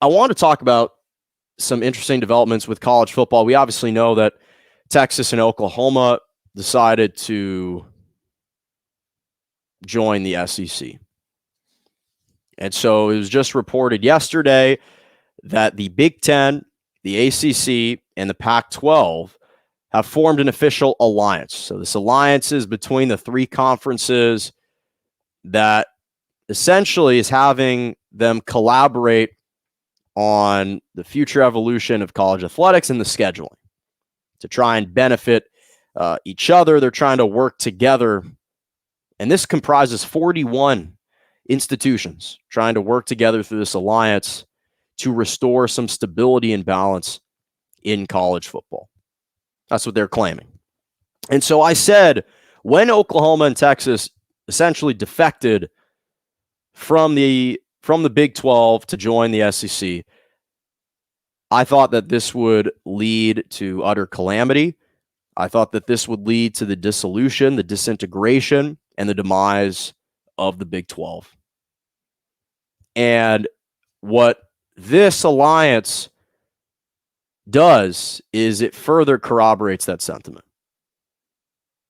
I want to talk about some interesting developments with college football. We obviously know that Texas and Oklahoma decided to join the SEC. And so it was just reported yesterday that the Big 10, the ACC, and the Pac-12 have formed an official alliance. So this alliance is between the three conferences that essentially is having them collaborate on the future evolution of college athletics and the scheduling to try and benefit each other. They're trying to work together. And this comprises 41 institutions trying to work together through this alliance to restore some stability and balance in college football. That's what they're claiming. And so I said, when Oklahoma and Texas essentially defected from the Big 12 to join the SEC, I thought that this would lead to utter calamity. I thought that this would lead to the dissolution, the disintegration, and the demise of the Big 12. And what this alliance does is it further corroborates that sentiment.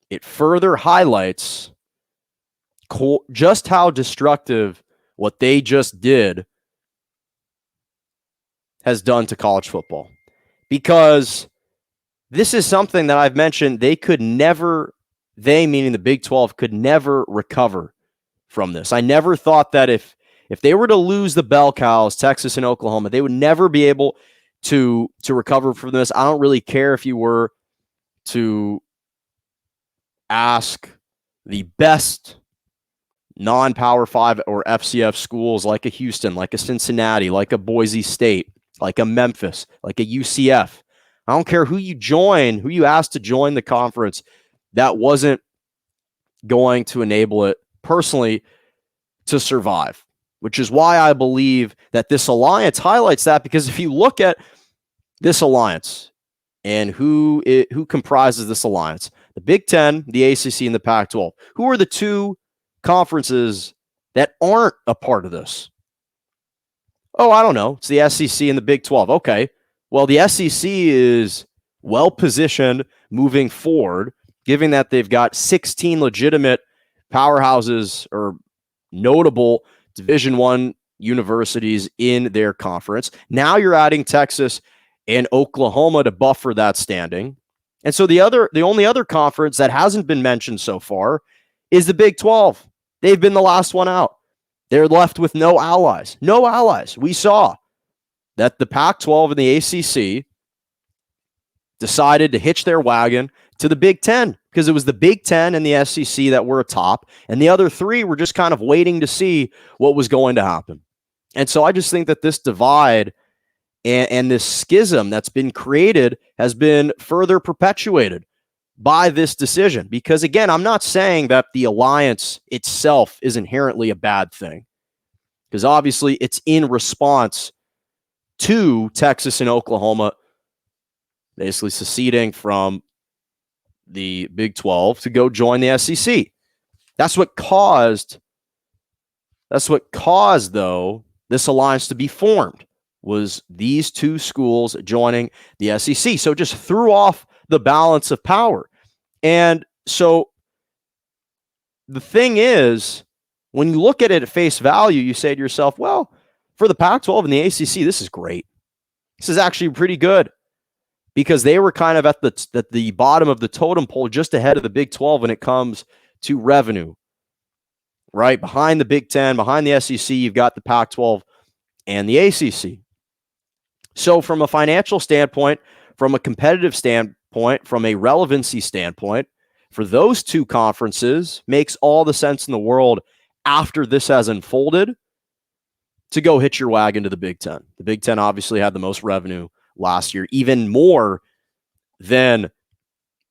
It further highlights just how destructive what they just did has done to college football. Because this is something that I've mentioned they meaning the Big 12, could never recover from this. I never thought that if they were to lose the bell cows, Texas and Oklahoma, they would never be able to recover from this. I don't really care if you were to ask the best non-Power 5 or FCF schools like a Houston, like a Cincinnati, like a Boise State, like a Memphis, like a UCF. I don't care who you asked to join the conference, that wasn't going to enable it personally to survive, which is why I believe that this alliance highlights that. Because if you look at this alliance and who comprises this alliance, the Big 10, the ACC, and the Pac-12, who are the two conferences that aren't a part of this? Oh, I don't know. It's the SEC and the Big 12. Okay. Well, the SEC is well positioned moving forward, given that they've got 16 legitimate powerhouses or notable Division I universities in their conference. Now you're adding Texas and Oklahoma to buffer that standing. And so the only other conference that hasn't been mentioned so far is the Big 12. They've been the last one out. They're left with no allies. No allies. We saw that the Pac-12 and the ACC decided to hitch their wagon to the Big 10 because it was the Big 10 and the SEC that were atop, and the other three were just kind of waiting to see what was going to happen. And so I just think that this divide and this schism that's been created has been further perpetuated by this decision. Because again, I'm not saying that the alliance itself is inherently a bad thing, because obviously it's in response to Texas and Oklahoma basically seceding from the Big 12 to go join the SEC. That's what caused, though, this alliance to be formed, was these two schools joining the SEC. So it just threw off the balance of power. And so the thing is, when you look at it at face value, you say to yourself, well, for the Pac-12 and the ACC, this is great. This is actually pretty good, because they were kind of at the bottom of the totem pole, just ahead of the Big 12 when it comes to revenue, right? Behind the Big 10, behind the SEC, you've got the Pac-12 and the ACC. So from a financial standpoint, from a competitive standpoint, from a relevancy standpoint, for those two conferences, makes all the sense in the world after this has unfolded to go hitch your wagon to the Big 10. The Big 10 obviously had the most revenue last year, even more than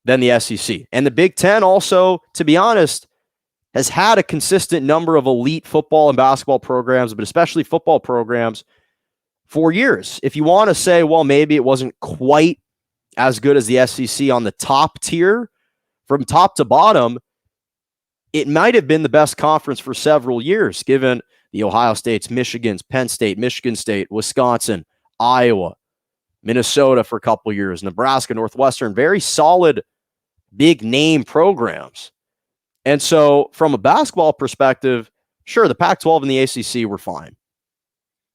the SEC. And the Big 10 also, to be honest, has had a consistent number of elite football and basketball programs, but especially football programs, for years. If you want to say, well, maybe it wasn't quite as good as the SEC on the top tier, from top to bottom, it might have been the best conference for several years, given the Ohio States, Michigans, Penn State, Michigan State, Wisconsin, Iowa, Minnesota for a couple years, Nebraska, Northwestern, very solid big name programs. And so from a basketball perspective, sure, the Pac-12 and the ACC were fine.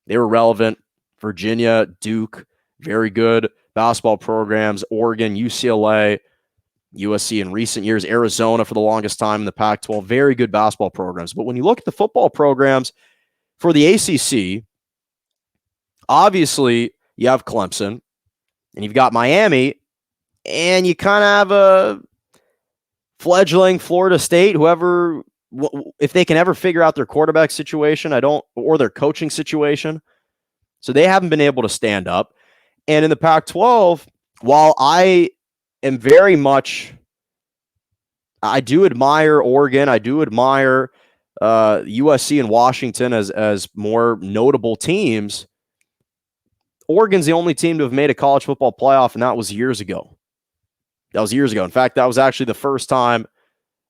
They were relevant. Virginia, Duke, very good basketball programs. Oregon, UCLA, USC in recent years, Arizona for the longest time in the Pac-12, very good basketball programs. But when you look at the football programs for the ACC, obviously you have Clemson and you've got Miami, and you kind of have a fledgling Florida State, whoever, if they can ever figure out their quarterback situation, or their coaching situation. So they haven't been able to stand up. And in the Pac-12, while I am very much, I do admire Oregon, I do admire USC and Washington as more notable teams, Oregon's the only team to have made a college football playoff, and that was years ago. In fact, that was actually the first time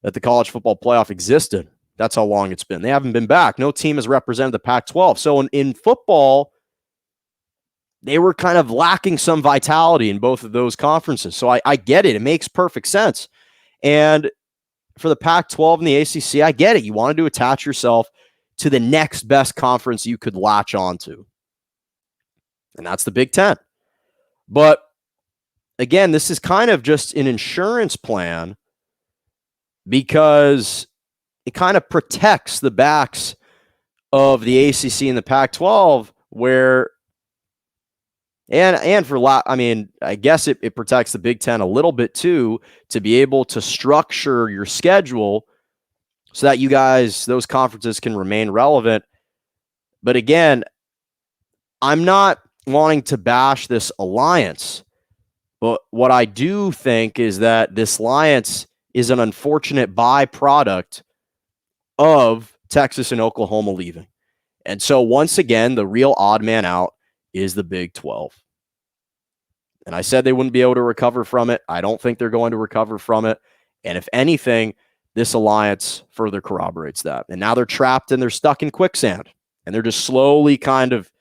that the college football playoff existed. That's how long it's been. They haven't been back. No team has represented the Pac-12. So in football, they were kind of lacking some vitality in both of those conferences. So I get it. It makes perfect sense. And for the Pac-12 and the ACC, I get it. You wanted to attach yourself to the next best conference you could latch onto. And that's the Big 10. But again, this is kind of just an insurance plan because it kind of protects the backs of the ACC and the Pac-12 where, I guess it protects the Big 10 a little bit too, to be able to structure your schedule so that you guys, those conferences can remain relevant. But again, I'm not wanting to bash this alliance, but what I do think is that this alliance is an unfortunate byproduct of Texas and Oklahoma leaving. And so once again, the real odd man out is the Big 12. And I said they wouldn't be able to recover from it. I don't think they're going to recover from it. And if anything, this alliance further corroborates that. And now they're trapped and they're stuck in quicksand. And they're just slowly kind of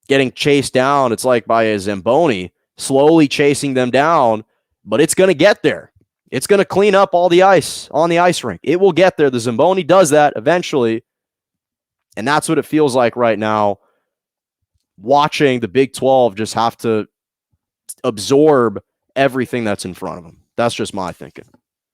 getting chased down. It's like by a Zamboni, slowly chasing them down, but it's going to get there. It's going to clean up all the ice on the ice rink. It will get there. The Zamboni does that eventually. And that's what it feels like right now, watching the Big 12 just have to absorb everything that's in front of them. That's just my thinking.